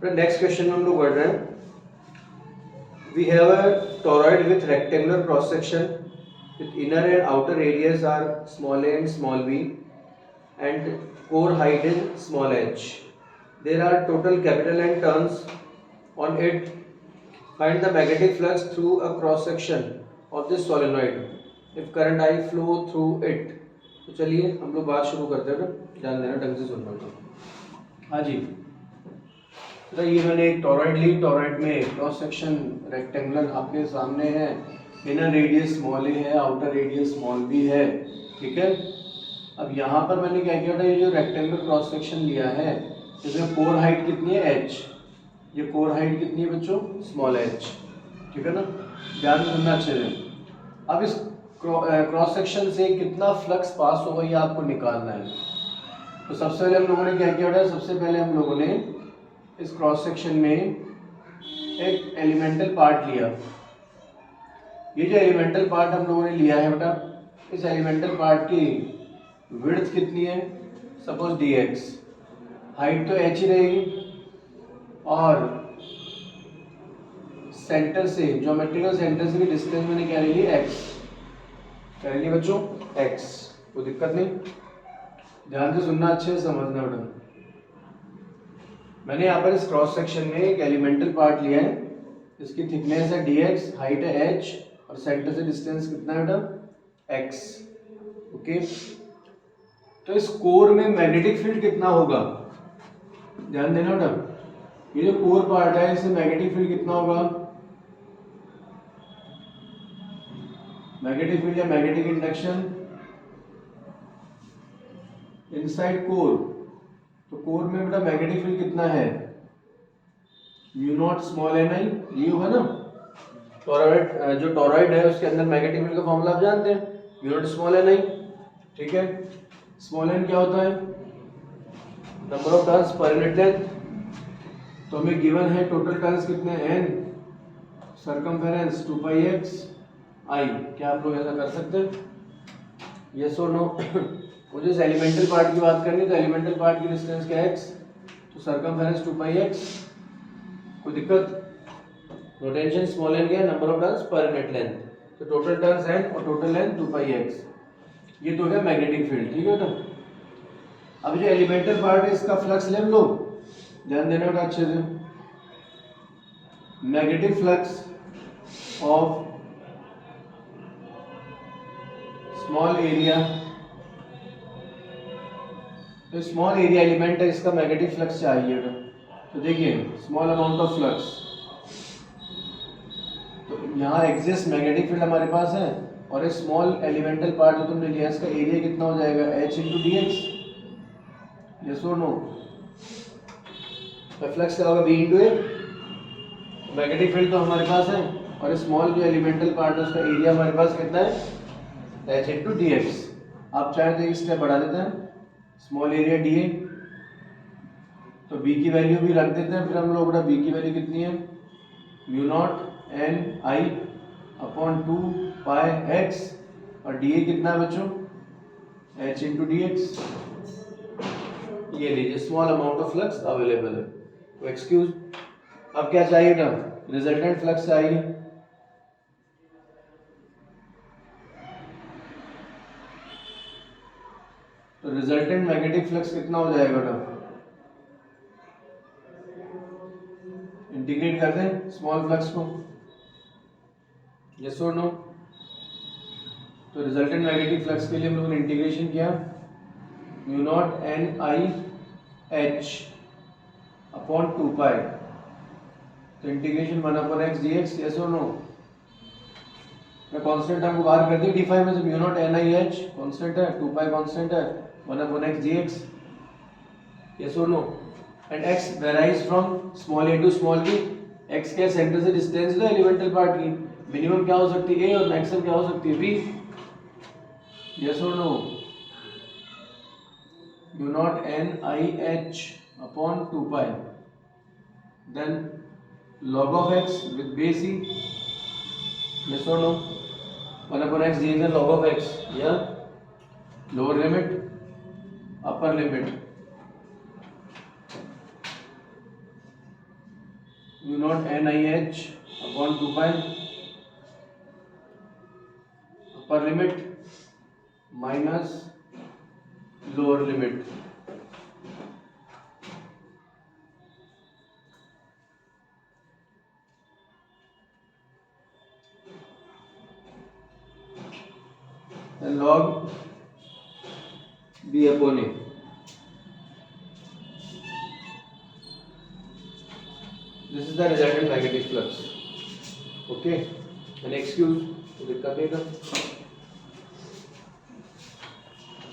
Next question में हम लोग बढ़ रहे हैं. We have a toroid with rectangular cross section with inner and outer areas are small a and small b and core height is small h. There are total capital N turns on it. Find the magnetic flux through a cross section of this solenoid if current I flow through it. तो चलिए हम लोग बात शुरू करते हैं. ध्यान देना, ढंग से सुनना. हाँ जी, तो ये मैंने एक टॉरॉइड ली. टॉरॉइड में क्रॉस सेक्शन रेक्टेंगुलर आपके सामने है. इनर रेडियस स्मॉल ए है, आउटर रेडियस स्मॉल बी है. ठीक है. अब यहाँ पर मैंने क्या किया था, ये जो रेक्टेंगुलर क्रॉस सेक्शन लिया है इसमें कोर हाइट कितनी है, एच. ये कोर हाइट कितनी है बच्चों, स्मॉल एच. ठीक है ना, ध्यान से सुनना अच्छे से. अब इस क्रॉस सेक्शन से कितना फ्लक्स पास होगा ये आपको निकालना है. तो सबसे पहले हम लोगों ने क्या किया था, सबसे पहले हम लोगों ने इस क्रॉस सेक्शन में एक एलिमेंटल पार्ट लिया. ये जो एलिमेंटल पार्ट हम लोगों ने लिया है बेटा, इस एलिमेंटल पार्ट की विड्थ कितनी है, सपोज dx. हाइट तो h ही रहेगी और सेंटर से, ज्योमेट्रिकल सेंटर से भी डिस्टेंस मैंने क्या ले ली, x. क्या ले ली बच्चों, x. कोई दिक्कत नहीं, ध्यान से सुनना, अच्छे से समझना बेटा. मैंने यहाँ पर इस क्रॉस सेक्शन में एक एलिमेंटल पार्ट लिया है. इसकी थिकनेस है dx, हाइट है h और सेंटर से डिस्टेंस कितना है बेटा, x. ओके. तो इस कोर में मैग्नेटिक फील्ड कितना होगा, ध्यान देना बेटा. ये जो कोर पार्ट है इसमें मैग्नेटिक फील्ड कितना होगा, मैग्नेटिक फील्ड या मैग्नेटिक इंडक्शन इनसाइड कोर. तो कोर में बेटा मैग्नेटिक फील्ड कितना है, म्यू नॉट स्मॉल एन आई. ये होगा ना टॉरॉइड. जो टॉरॉइड है उसके अंदर मैग्नेटिक फील्ड का फॉर्मूला आप जानते हैं, म्यू नॉट स्मॉल एन आई. ठीक है. स्मॉल एन क्या होता है, number of turns per unit length. तो हमें गिवन है टोटल टर्न्स कितने, n, circumference 2 pi x i. क्या आप लोग ऐसा कर सकते हैं, यस और नो. मुझे इस एलिमेंटल पार्ट की बात करनी है, तो एलिमेंटल पार्ट की डिस्टेंस क्या है, x. तो सर्कमफेरेंस 2 पाई x. कोई दिक्कत, रोटेशन स्मॉल n क्या है, number of turns per unit length. तो टोटल टर्न्स n और टोटल लेंथ 2 पाई x. ये तो हो गया मैग्नेटिक फील्ड. ठीक है ना. अब जो एलिमेंटल पार्ट है इसका फ्लक्स ले हम लोग, ध्यान देना बेटा अच्छे से. Magnetic flux of small area. तो स्मॉल एरिया एलिमेंट है, इसका मैग्नेटिक फ्लक्स चाहिए बेटा. तो देखिए स्मॉल अमाउंट ऑफ फ्लक्स, तो यहाँ एग्जिस्ट मैग्नेटिक फील्ड हमारे पास है और एक स्मॉल एलिमेंटल पार्ट जो तुमने लिया इसका एरिया कितना हो जाएगा, h into D x. Yes और नो. फ्लक्स क्या होगा, v इंटू ए. मैग्नेटिक फील्ड तो हमारे पास है और स्मॉल जो एलिमेंटल पार्ट है उसका एरिया हमारे पास कितना है, h इंटू डी एक्स. आप चाहे तो एक स्टेप बढ़ा देते हैं, स्मॉल एरिया डी ए. तो b की वैल्यू भी रख देते हैं. फिर हम लोग b की वैल्यू कितनी है, म्यू नॉट एन आई अपॉन 2 पाई एक्स और डी ए कितना है बच्चों, h इंटू डी एक्स. ये लीजिए small amount of flux available है. तो एक्सक्यूज, अब क्या चाहिए ना, रिजल्टेंट फ्लक्स चाहिए. तो रिजल्टेंट मैग्नेटिक फ्लक्स कितना हो जाएगा ना, इंटीग्रेट कर दें स्मॉल फ्लक्स को, यस और नो. तो रिजल्टेंट मैग्नेटिक फ्लक्स के लिए हम लोगों ने इंटीग्रेशन किया, mu naught N I H upon 2 पाई. तो integration 1 upon x D x, yes और नो. मैं कांस्टेंट टर्म को बाहर कर दी d5 में से, mu naught N I H constant है, 2 पाई कांस्टेंट है, 1 upon x D x. Yes और no. And x varies from small a to small b. x के सेंटर से डिस्टेंस है एलिमेंटल पार्ट की, मिनिमम क्या हो सकती है a और मैक्सिमम क्या हो सकती है b. यस और no. Mu naught N I H upon 2 पाई, then log of x with base c. Yes or no. 1 upon x is the log of x. Yeah. Lower limit, upper limit. mu naught NIH upon 2 pi upper limit minus lower limit. And log B upon A. This is the resultant magnetic flux. Okay. And excuse, तो दिक्कत नहीं था.